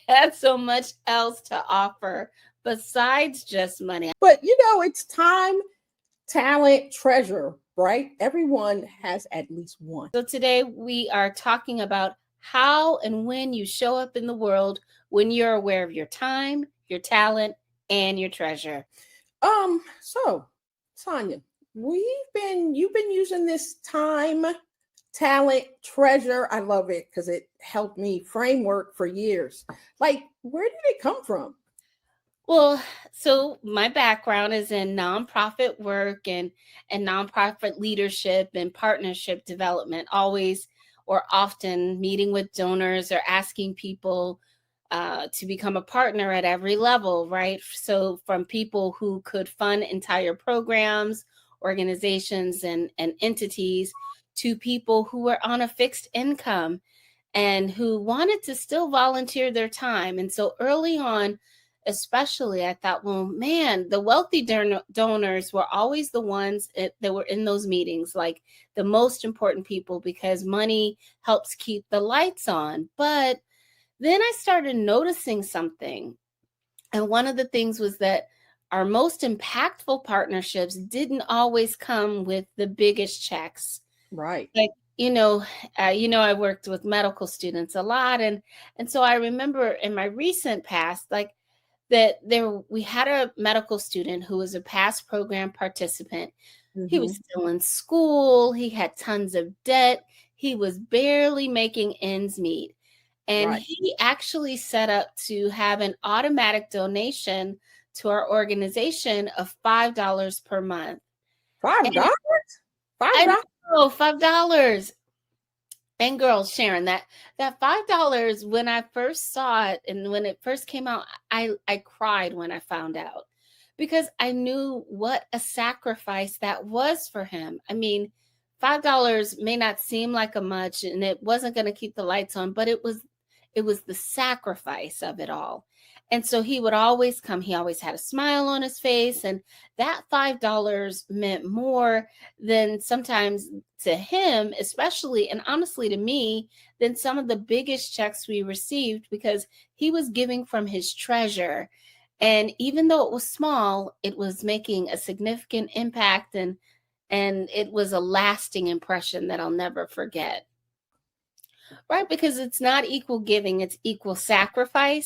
they had so much else to offer besides just money. But it's time, talent, treasure, right? Everyone has at least one. So today we are talking about how and when you show up in the world when you're aware of your time, your talent, and your treasure. So Tanya, you've been using this time, talent, treasure. I love it because it helped me framework for years. Like, where did it come from? Well, so my background is in nonprofit work and nonprofit leadership and partnership development, always or often meeting with donors or asking people to become a partner at every level, right? So from people who could fund entire programs, organizations, and entities to people who were on a fixed income and who wanted to still volunteer their time. And so early on, especially, I thought, well, man, the wealthy donors were always the ones that were in those meetings, like the most important people, because money helps keep the lights on. But then I started noticing something. And one of the things was that our most impactful partnerships didn't always come with the biggest checks. Right. Like, I worked with medical students a lot. And so I remember in my recent past, like we had a medical student who was a past program participant. He was still in school. He had tons of debt. He was barely making ends meet. And Right. he actually set up to have an automatic donation to our organization of $5 per month. $5? I $5? know, $5. And girls, Sharon, that $5, when I first saw it and when it first came out, I cried when I found out, because I knew what a sacrifice that was for him. I mean, $5 may not seem like a much, and it wasn't going to keep the lights on, but it was the sacrifice of it all. And so he would always come. He always had a smile on his face, and that $5 meant more than sometimes to him, especially, and honestly to me, than some of the biggest checks we received, because he was giving from his treasure. And even though it was small, it was making a significant impact, and it was a lasting impression that I'll never forget. Right? Because it's not equal giving, it's equal sacrifice.